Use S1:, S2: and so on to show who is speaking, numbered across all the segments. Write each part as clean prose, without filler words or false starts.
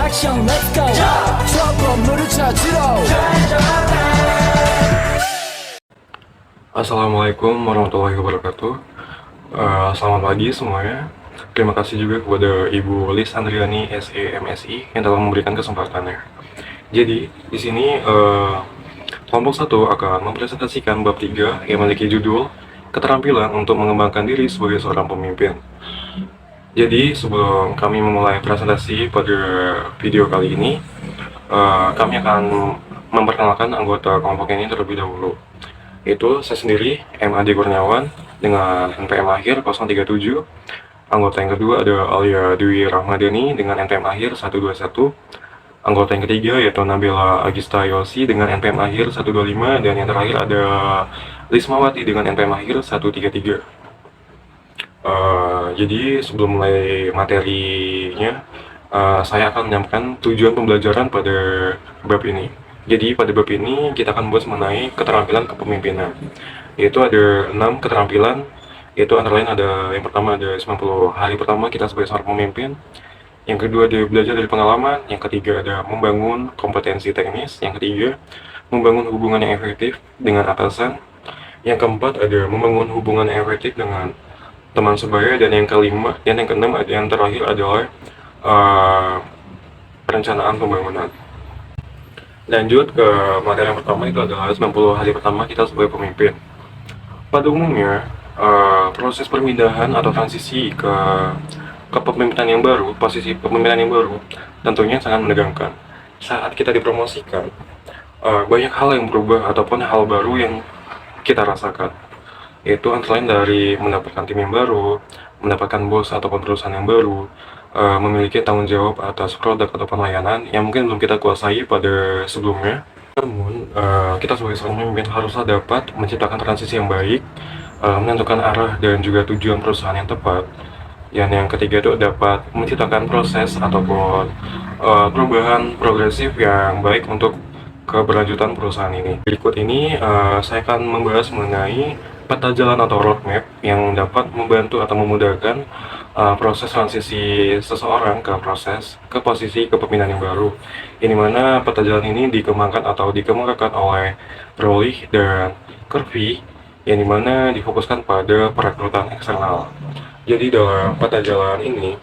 S1: action, let's go. trouble 찾으러.
S2: Assalamualaikum warahmatullahi wabarakatuh. Selamat pagi semuanya. Terima kasih juga kepada Ibu Lis Andriani SEMSI yang telah memberikan kesempatannya. Jadi di sini kelompok 1 akan mempresentasikan bab 3 yang memiliki judul keterampilan untuk mengembangkan diri sebagai seorang pemimpin. Jadi sebelum kami memulai presentasi pada video kali ini, kami akan memperkenalkan anggota kelompok ini terlebih dahulu. Itu saya sendiri, M. Adi Kurniawan, dengan NPM akhir 037. Anggota yang kedua ada Alia Dwi Rahmadani dengan NPM akhir 121. Anggota yang ketiga yaitu Nabila Agista Yosi dengan NPM akhir 125. Dan yang terakhir ada Lismawati dengan NPM akhir 133. Jadi sebelum mulai materinya, saya akan menyampaikan tujuan pembelajaran pada bab ini. Jadi pada bab ini kita akan bahas mengenai keterampilan kepemimpinan. Yaitu ada 6 keterampilan, yaitu antara lain ada yang pertama ada 90 hari pertama kita sebagai seorang pemimpin. Yang kedua ada belajar dari pengalaman. Yang ketiga ada membangun kompetensi teknis. Yang ketiga membangun hubungan yang efektif dengan atasan. Yang keempat ada membangun hubungan yang efektif dengan teman sebaya. Dan yang kelima dan yang keenam ada yang terakhir adalah perencanaan pembangunan. Lanjut ke materi yang pertama, itu adalah 90 hari pertama kita sebagai pemimpin. Pada umumnya, proses perpindahan atau transisi ke kepemimpinan yang baru, posisi kepemimpinan yang baru, tentunya sangat menegangkan. Saat kita dipromosikan, banyak hal yang berubah ataupun hal baru yang kita rasakan. Yaitu antara lain dari mendapatkan tim yang baru, mendapatkan bos ataupun perusahaan yang baru, memiliki tanggung jawab atas produk ataupun layanan yang mungkin belum kita kuasai pada sebelumnya. Namun, kita sebagai seorang pemimpin haruslah dapat menciptakan transisi yang baik, menentukan arah dan juga tujuan perusahaan yang tepat. Dan yang ketiga itu dapat menciptakan proses ataupun perubahan progresif yang baik untuk keberlanjutan perusahaan ini. Berikut ini saya akan membahas mengenai peta jalan atau roadmap yang dapat membantu atau memudahkan proses transisi seseorang ke posisi kepemimpinan yang baru. Ini mana peta jalan ini dikembangkan atau dikemukakan oleh Rowley dan Kirby, yang dimana difokuskan pada perekrutan eksternal. Jadi dalam peta jalan ini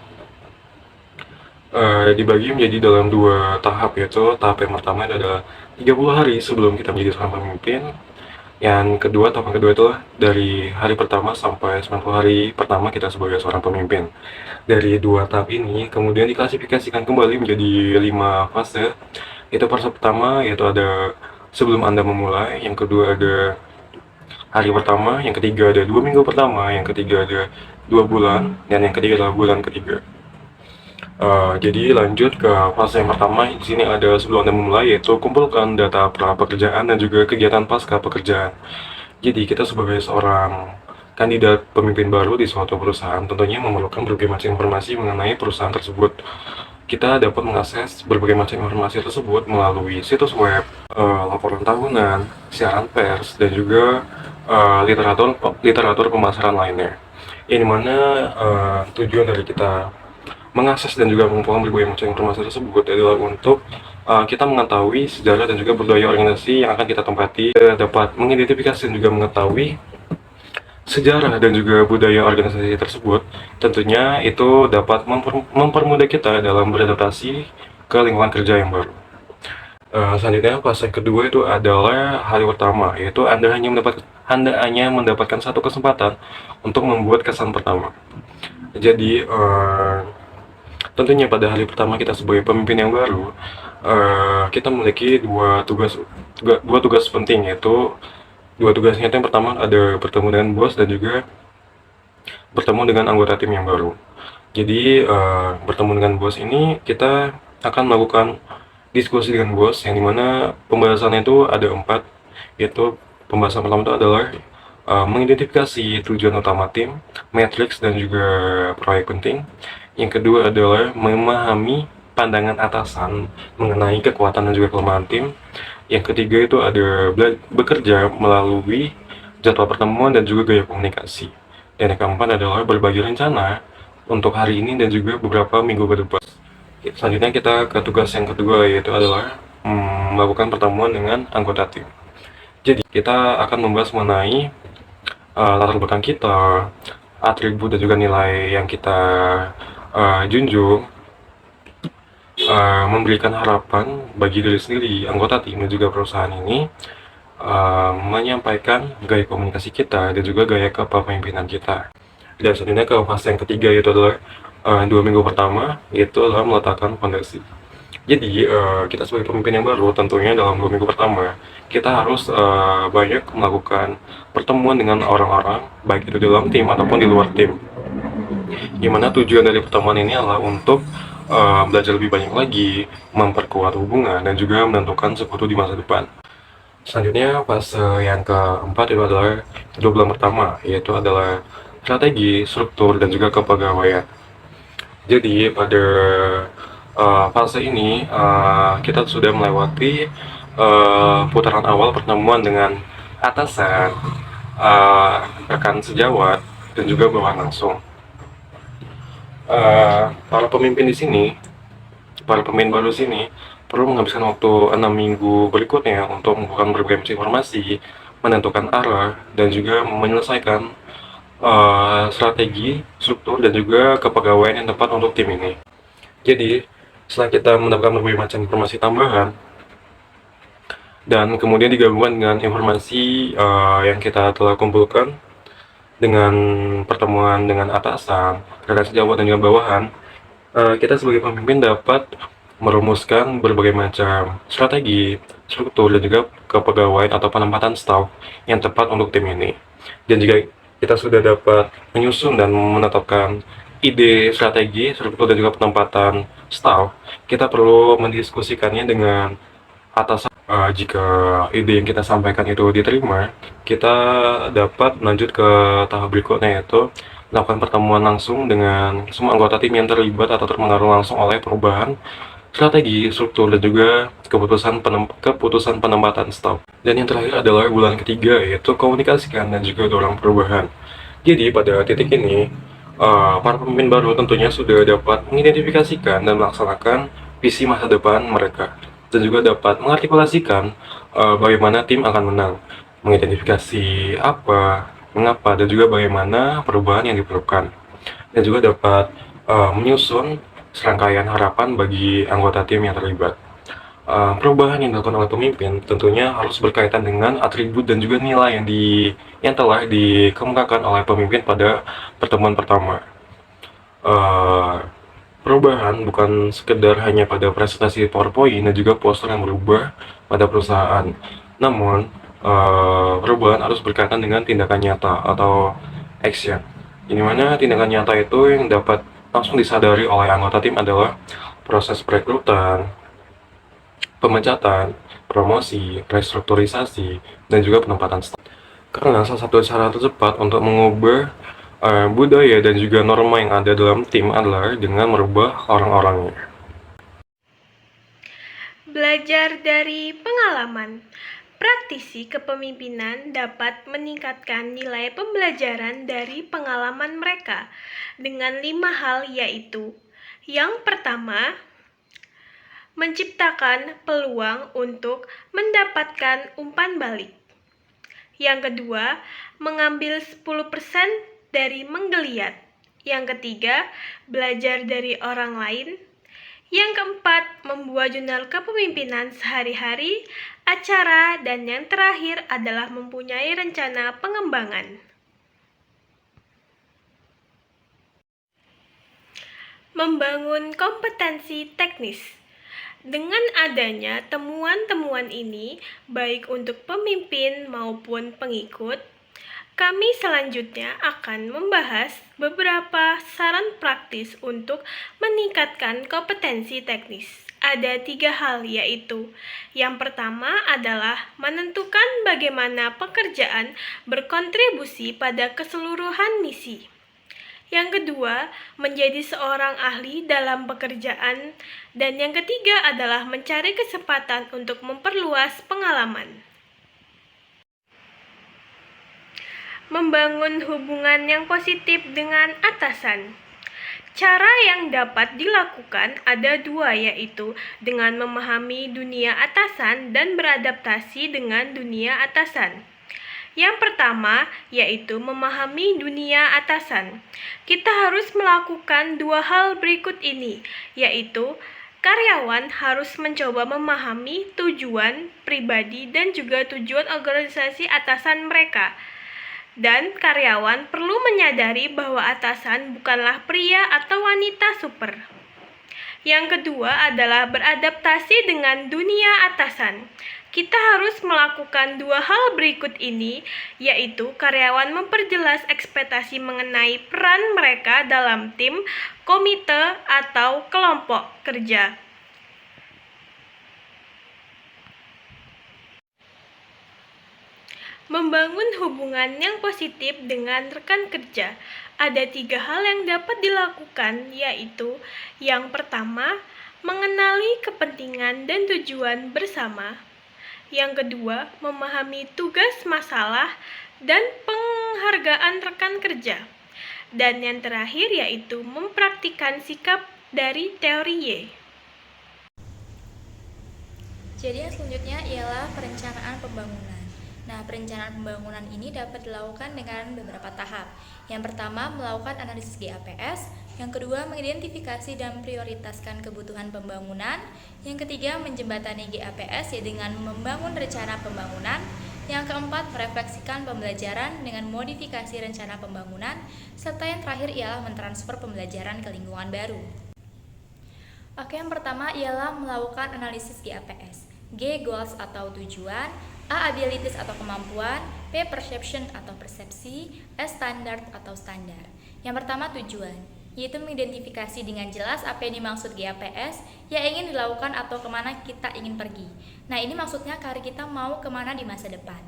S2: dibagi menjadi dalam 2 tahap, yaitu tahap yang pertama adalah 30 hari sebelum kita menjadi seorang pemimpin. Yang kedua, tahap yang kedua itu dari hari pertama sampai 90 hari pertama kita sebagai seorang pemimpin. Dari 2 tahap ini kemudian diklasifikasikan kembali menjadi 5 fase. Itu fase pertama yaitu ada sebelum Anda memulai, yang kedua ada hari pertama, yang ketiga ada 2 minggu pertama, yang ketiga ada 2 bulan, dan yang ketiga adalah bulan ketiga. Jadi lanjut ke fase yang pertama. Di sini ada sebelum Anda memulai, yaitu kumpulkan data pra pekerjaan dan juga kegiatan pasca pekerjaan. Jadi kita sebagai seorang kandidat pemimpin baru di suatu perusahaan tentunya memerlukan berbagai macam informasi mengenai perusahaan tersebut. Kita dapat mengakses berbagai macam informasi tersebut melalui situs web, laporan tahunan, siaran pers, dan juga literatur pemasaran lainnya. Ini mana tujuan dari kita mengakses dan juga mengumpulkan berbagai macam informasi tersebut adalah untuk kita mengetahui sejarah dan juga budaya organisasi yang akan kita tempati. Kita dapat mengidentifikasi dan juga mengetahui sejarah dan juga budaya organisasi tersebut. Tentunya itu dapat mempermudah kita dalam beradaptasi ke lingkungan kerja yang baru. Selanjutnya fase kedua itu adalah hari pertama, yaitu Anda hanya mendapatkan satu kesempatan untuk membuat kesan pertama. Jadi tentunya pada hari pertama kita sebagai pemimpin yang baru, kita memiliki dua tugas penting, yaitu 2 tugasnya. Itu yang pertama ada bertemu dengan bos dan juga bertemu dengan anggota tim yang baru. Jadi bertemu dengan bos ini kita akan melakukan diskusi dengan bos, yang dimana pembahasannya itu ada 4, yaitu pembahasan pertama itu adalah mengidentifikasi tujuan utama tim, matriks dan juga proyek penting. Yang kedua adalah memahami pandangan atasan mengenai kekuatan dan juga kelemahan tim. Yang ketiga itu ada bekerja melalui jadwal pertemuan dan juga gaya komunikasi. Dan yang keempat adalah berbagi rencana untuk hari ini dan juga beberapa minggu ke depan. Selanjutnya kita ke tugas yang kedua, yaitu adalah melakukan pertemuan dengan anggota tim. Jadi kita akan membahas mengenai latar belakang kita, atribut dan juga nilai yang kita junjung, memberikan harapan bagi diri sendiri, anggota tim dan juga perusahaan ini, menyampaikan gaya komunikasi kita dan juga gaya kepemimpinan kita. Dan selanjutnya ke fase yang ketiga, yaitu adalah 2 minggu pertama, yaitu adalah meletakkan fondasi. Jadi kita sebagai pemimpin yang baru, tentunya dalam 2 minggu pertama kita harus banyak melakukan pertemuan dengan orang-orang, baik itu di dalam tim ataupun di luar tim. Dimana tujuan dari pertemuan ini adalah untuk belajar lebih banyak lagi, memperkuat hubungan, dan juga menentukan sekutu di masa depan. Selanjutnya fase yang keempat itu adalah 2 bulan pertama, yaitu adalah strategi, struktur, dan juga kepegawaian. Jadi pada fase ini kita sudah melewati putaran awal pertemuan dengan atasan, rekan sejawat, dan juga bawahan langsung. Para pemimpin di sini, para pemimpin baru sini perlu menghabiskan waktu 6 minggu berikutnya untuk mengumpulkan berbagai macam informasi, menentukan arah, dan juga menyelesaikan strategi, struktur, dan juga kepegawaian yang tepat untuk tim ini. Jadi, setelah kita mendapatkan berbagai macam informasi tambahan, dan kemudian digabungkan dengan informasi yang kita telah kumpulkan dengan pertemuan dengan atasan, rekan sejawat, dan juga bawahan, kita sebagai pemimpin dapat merumuskan berbagai macam strategi, struktur, dan juga kepegawaian atau penempatan staf yang tepat untuk tim ini. Dan jika kita sudah dapat menyusun dan menetapkan ide strategi, struktur, dan juga penempatan staf, kita perlu mendiskusikannya dengan atasan. Jika ide yang kita sampaikan itu diterima, kita dapat lanjut ke tahap berikutnya, yaitu melakukan pertemuan langsung dengan semua anggota tim yang terlibat atau terpengaruh langsung oleh perubahan strategi, struktur, dan juga keputusan penempatan staf. Dan yang terakhir adalah bulan ketiga, yaitu komunikasikan dan juga dorong perubahan. Jadi pada titik ini, para pemimpin baru tentunya sudah dapat mengidentifikasikan dan melaksanakan visi masa depan mereka, dan juga dapat mengartikulasikan bagaimana tim akan menang, mengidentifikasi apa, mengapa, dan juga bagaimana perubahan yang diperlukan, dan juga dapat menyusun serangkaian harapan bagi anggota tim yang terlibat. Perubahan yang dilakukan oleh pemimpin tentunya harus berkaitan dengan atribut dan juga nilai yang telah dikemukakan oleh pemimpin pada pertemuan pertama. Perubahan bukan sekedar hanya pada presentasi PowerPoint dan juga poster yang berubah pada perusahaan, namun perubahan harus berkaitan dengan tindakan nyata atau action, di mana tindakan nyata itu yang dapat langsung disadari oleh anggota tim adalah proses perekrutan, pemecatan, promosi, restrukturisasi, dan juga penempatan staf. Karena salah satu cara tercepat untuk mengubah budaya dan juga norma yang ada dalam tim adalah dengan merubah orang-orangnya.
S3: Belajar dari pengalaman. Praktisi kepemimpinan dapat meningkatkan nilai pembelajaran dari pengalaman mereka dengan 5 hal, yaitu: yang pertama, menciptakan peluang untuk mendapatkan umpan balik. Yang kedua, mengambil 10% dari menggeliat. Yang ketiga, belajar dari orang lain. Yang keempat, membuat jurnal kepemimpinan sehari-hari, acara, dan yang terakhir adalah mempunyai rencana pengembangan. Membangun kompetensi teknis. Dengan adanya temuan-temuan ini, baik untuk pemimpin maupun pengikut, kami selanjutnya akan membahas beberapa saran praktis untuk meningkatkan kompetensi teknis. Ada 3 hal, yaitu: yang pertama adalah menentukan bagaimana pekerjaan berkontribusi pada keseluruhan misi. Yang kedua, menjadi seorang ahli dalam pekerjaan. Dan yang ketiga adalah mencari kesempatan untuk memperluas pengalaman. Membangun hubungan yang positif dengan atasan. Cara yang dapat dilakukan ada dua, yaitu dengan memahami dunia atasan dan beradaptasi dengan dunia atasan. Yang pertama, yaitu memahami dunia atasan. Kita harus melakukan dua hal berikut ini, yaitu karyawan harus mencoba memahami tujuan pribadi dan juga tujuan organisasi atasan mereka. Dan karyawan perlu menyadari bahwa atasan bukanlah pria atau wanita super. Yang kedua adalah beradaptasi dengan dunia atasan. Kita harus melakukan dua hal berikut ini, yaitu karyawan memperjelas ekspektasi mengenai peran mereka dalam tim, komite, atau kelompok kerja. Membangun hubungan yang positif dengan rekan kerja. Ada 3 hal yang dapat dilakukan, yaitu yang pertama, mengenali kepentingan dan tujuan bersama. Yang kedua, memahami tugas, masalah, dan penghargaan rekan kerja. Dan yang terakhir yaitu mempraktikkan sikap dari teori Y.
S4: Jadi yang selanjutnya ialah perencanaan pembangunan. Nah, perencanaan pembangunan ini dapat dilakukan dengan beberapa tahap. Yang pertama, melakukan analisis GAPS. Yang kedua, mengidentifikasi dan prioritaskan kebutuhan pembangunan. Yang ketiga, menjembatani GAPS yaitu dengan membangun rencana pembangunan. Yang keempat, merefleksikan pembelajaran dengan modifikasi rencana pembangunan. Serta yang terakhir ialah mentransfer pembelajaran ke lingkungan baru. Oke, yang pertama ialah melakukan analisis GAPS. G, goals atau tujuan. A, abilities atau kemampuan. P, perception atau persepsi. S, standard atau standar. Yang pertama, tujuan, yaitu mengidentifikasi dengan jelas apa yang dimaksud GAPS yang ingin dilakukan atau kemana kita ingin pergi. Nah, ini maksudnya karir kita mau kemana di masa depan.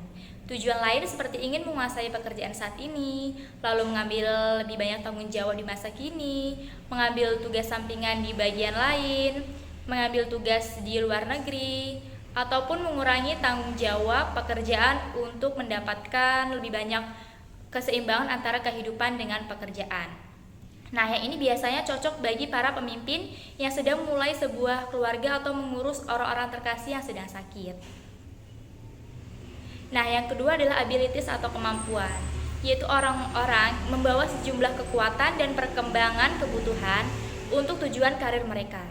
S4: Tujuan lain seperti ingin menguasai pekerjaan saat ini, lalu mengambil lebih banyak tanggung jawab di masa kini, mengambil tugas sampingan di bagian lain, mengambil tugas di luar negeri, ataupun mengurangi tanggung jawab pekerjaan untuk mendapatkan lebih banyak keseimbangan antara kehidupan dengan pekerjaan. Nah, yang ini biasanya cocok bagi para pemimpin yang sedang mulai sebuah keluarga atau mengurus orang-orang terkasih yang sedang sakit. Nah, yang kedua adalah abilities atau kemampuan, yaitu orang-orang membawa sejumlah kekuatan dan perkembangan kebutuhan untuk tujuan karir mereka.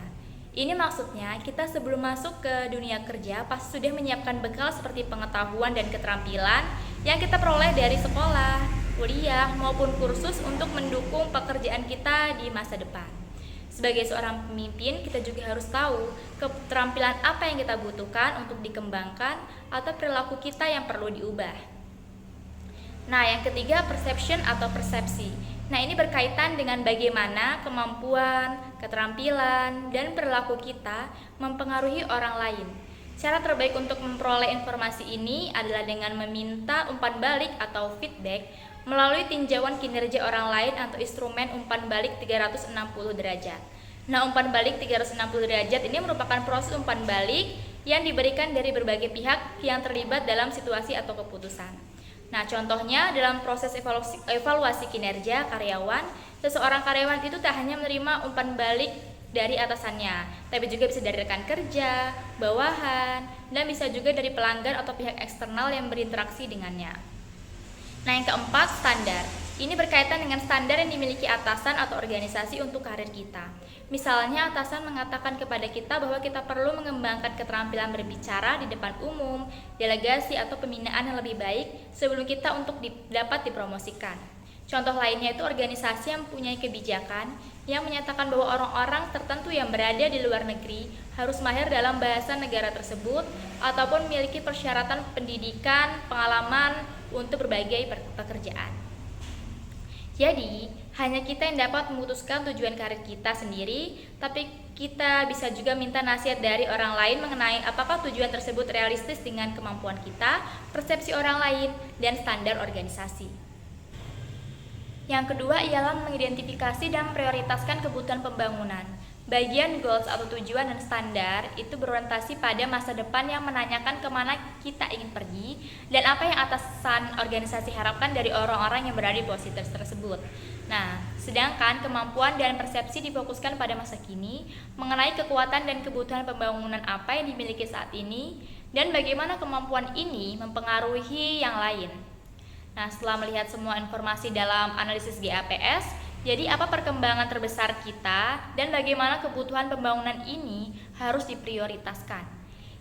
S4: Ini maksudnya kita sebelum masuk ke dunia kerja pasti sudah menyiapkan bekal seperti pengetahuan dan keterampilan yang kita peroleh dari sekolah, kuliah, maupun kursus untuk mendukung pekerjaan kita di masa depan. Sebagai seorang pemimpin, kita juga harus tahu keterampilan apa yang kita butuhkan untuk dikembangkan atau perilaku kita yang perlu diubah. Nah, yang ketiga, perception atau persepsi. Nah, ini berkaitan dengan bagaimana kemampuan, keterampilan, dan perilaku kita mempengaruhi orang lain. Cara terbaik untuk memperoleh informasi ini adalah dengan meminta umpan balik atau feedback melalui tinjauan kinerja orang lain atau instrumen umpan balik 360 derajat. Nah, umpan balik 360 derajat ini merupakan proses umpan balik yang diberikan dari berbagai pihak yang terlibat dalam situasi atau keputusan. Nah, contohnya dalam proses evaluasi kinerja karyawan, seseorang karyawan itu tak hanya menerima umpan balik dari atasannya, tapi juga bisa dari rekan kerja, bawahan, dan bisa juga dari pelanggan atau pihak eksternal yang berinteraksi dengannya. Nah, yang keempat, standar. Ini berkaitan dengan standar yang dimiliki atasan atau organisasi untuk karir kita. Misalnya, atasan mengatakan kepada kita bahwa kita perlu mengembangkan keterampilan berbicara di depan umum, delegasi atau pembinaan yang lebih baik sebelum kita untuk dapat dipromosikan. Contoh lainnya itu organisasi yang mempunyai kebijakan yang menyatakan bahwa orang-orang tertentu yang berada di luar negeri harus mahir dalam bahasa negara tersebut ataupun memiliki persyaratan pendidikan, pengalaman untuk berbagai pekerjaan. Jadi, hanya kita yang dapat memutuskan tujuan karir kita sendiri, tapi kita bisa juga minta nasihat dari orang lain mengenai apakah tujuan tersebut realistis dengan kemampuan kita, persepsi orang lain, dan standar organisasi. Yang kedua ialah mengidentifikasi dan prioritaskan kebutuhan pembangunan. Bagian goals atau tujuan dan standar itu berorientasi pada masa depan yang menanyakan kemana kita ingin pergi dan apa yang atasan organisasi harapkan dari orang-orang yang berada di posisi tersebut. Nah, sedangkan kemampuan dan persepsi difokuskan pada masa kini mengenai kekuatan dan kebutuhan pembangunan apa yang dimiliki saat ini dan bagaimana kemampuan ini mempengaruhi yang lain. Nah, setelah melihat semua informasi dalam analisis GAPS, jadi apa perkembangan terbesar kita dan bagaimana kebutuhan pembangunan ini harus diprioritaskan.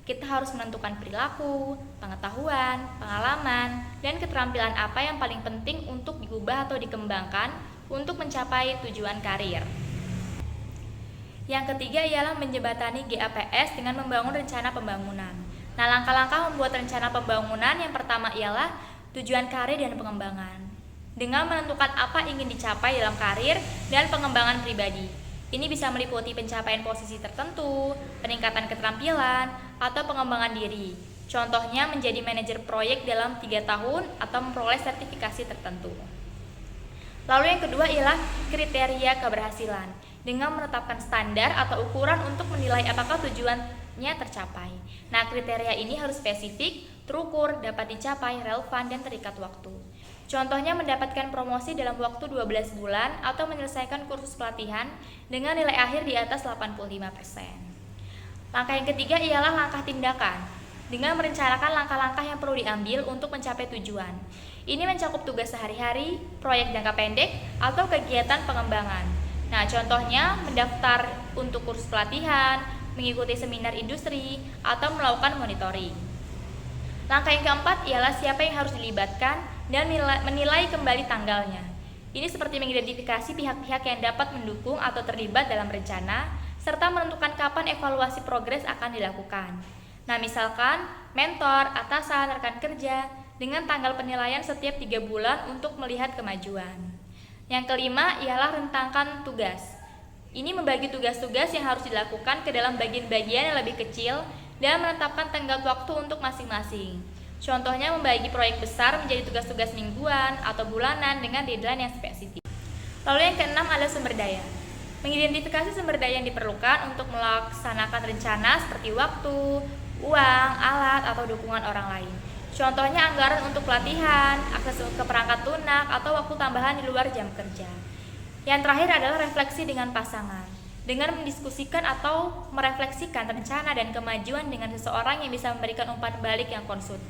S4: Kita harus menentukan perilaku, pengetahuan, pengalaman, dan keterampilan apa yang paling penting untuk diubah atau dikembangkan untuk mencapai tujuan karir. Yang ketiga ialah menjembatani GAPS dengan membangun rencana pembangunan. Nah, langkah-langkah membuat rencana pembangunan yang pertama ialah tujuan karir dan pengembangan. Dengan menentukan apa ingin dicapai dalam karir dan pengembangan pribadi. Ini bisa meliputi pencapaian posisi tertentu, peningkatan keterampilan, atau pengembangan diri. Contohnya menjadi manajer proyek dalam 3 tahun atau memperoleh sertifikasi tertentu. Lalu yang kedua ialah kriteria keberhasilan. Dengan menetapkan standar atau ukuran untuk menilai apakah tujuannya tercapai. Nah, kriteria ini harus spesifik, terukur, dapat dicapai, relevan, dan terikat waktu. Contohnya mendapatkan promosi dalam waktu 12 bulan atau menyelesaikan kursus pelatihan dengan nilai akhir di atas 85%. Langkah yang ketiga ialah langkah tindakan. Dengan merencanakan langkah-langkah yang perlu diambil untuk mencapai tujuan. Ini mencakup tugas sehari-hari, proyek jangka pendek, atau kegiatan pengembangan. Nah, contohnya mendaftar untuk kursus pelatihan, mengikuti seminar industri, atau melakukan monitoring. Langkah yang keempat ialah siapa yang harus dilibatkan dan menilai kembali tanggalnya. Ini seperti mengidentifikasi pihak-pihak yang dapat mendukung atau terlibat dalam rencana, serta menentukan kapan evaluasi progres akan dilakukan. Nah, misalkan mentor, atasan, rekan kerja, dengan tanggal penilaian setiap 3 bulan untuk melihat kemajuan. Yang kelima ialah rentangkan tugas. Ini membagi tugas-tugas yang harus dilakukan ke dalam bagian-bagian yang lebih kecil dan menetapkan tenggat waktu untuk masing-masing. Contohnya membagi proyek besar menjadi tugas-tugas mingguan atau bulanan dengan deadline yang spesifik. Lalu yang keenam adalah sumber daya. Mengidentifikasi sumber daya yang diperlukan untuk melaksanakan rencana seperti waktu, uang, alat, atau dukungan orang lain. Contohnya anggaran untuk pelatihan, akses ke perangkat lunak, atau waktu tambahan di luar jam kerja. Yang terakhir adalah refleksi dengan pasangan. Dengan mendiskusikan atau merefleksikan rencana dan kemajuan dengan seseorang yang bisa memberikan umpan balik yang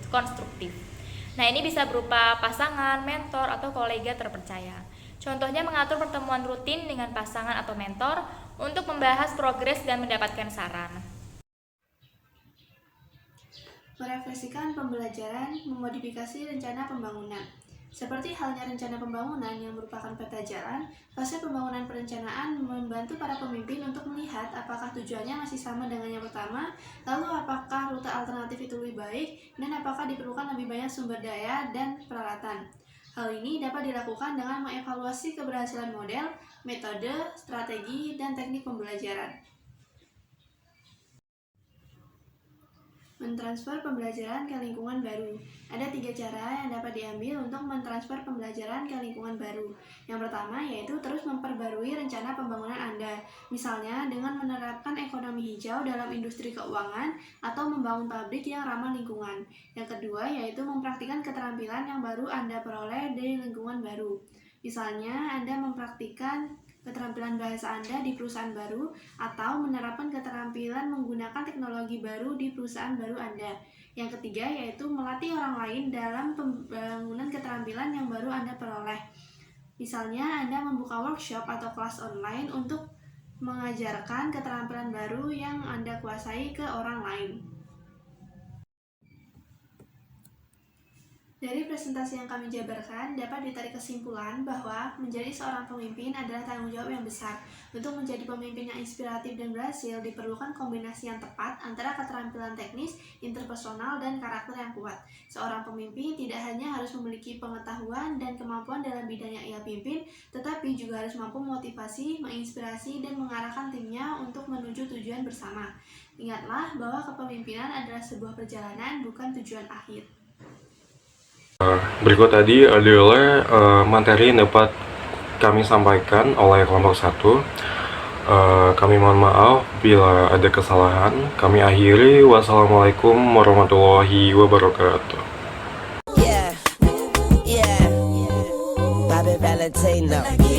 S4: konstruktif. Nah, ini bisa berupa pasangan, mentor, atau kolega terpercaya. Contohnya mengatur pertemuan rutin dengan pasangan atau mentor untuk membahas progres dan mendapatkan saran.
S5: Merefleksikan pembelajaran, memodifikasi rencana pembangunan. Seperti halnya rencana pembangunan yang merupakan peta jalan, fase pembangunan perencanaan membantu para pemimpin untuk melihat apakah tujuannya masih sama dengan yang pertama, lalu apakah rute alternatif itu lebih baik, dan apakah diperlukan lebih banyak sumber daya dan peralatan. Hal ini dapat dilakukan dengan mengevaluasi keberhasilan model, metode, strategi, dan teknik pembelajaran. Mentransfer pembelajaran ke lingkungan baru. Ada 3 cara yang dapat diambil untuk mentransfer pembelajaran ke lingkungan baru. Yang pertama yaitu terus memperbarui rencana pembangunan Anda, misalnya dengan menerapkan ekonomi hijau dalam industri keuangan atau membangun pabrik yang ramah lingkungan. Yang kedua yaitu mempraktikkan keterampilan yang baru Anda peroleh dari lingkungan baru. Misalnya Anda mempraktikkan keterampilan bahasa Anda di perusahaan baru atau menerapkan keterampilan menggunakan teknologi baru di perusahaan baru Anda. Yang ketiga yaitu melatih orang lain dalam pembangunan keterampilan yang baru Anda peroleh. Misalnya Anda membuka workshop atau kelas online untuk mengajarkan keterampilan baru yang Anda kuasai ke orang lain. Dari presentasi yang kami jabarkan, dapat ditarik kesimpulan bahwa menjadi seorang pemimpin adalah tanggung jawab yang besar. Untuk menjadi pemimpin yang inspiratif dan berhasil, diperlukan kombinasi yang tepat antara keterampilan teknis, interpersonal, dan karakter yang kuat. Seorang pemimpin tidak hanya harus memiliki pengetahuan dan kemampuan dalam bidang yang ia pimpin, tetapi juga harus mampu memotivasi, menginspirasi, dan mengarahkan timnya untuk menuju tujuan bersama. Ingatlah bahwa kepemimpinan adalah sebuah perjalanan, bukan tujuan akhir.
S2: Berikut tadi adalah materi yang dapat kami sampaikan oleh kelompok 1. Kami mohon maaf bila ada kesalahan. Kami akhiri. Wassalamualaikum warahmatullahi wabarakatuh.
S6: Yeah, Bobby Valentino.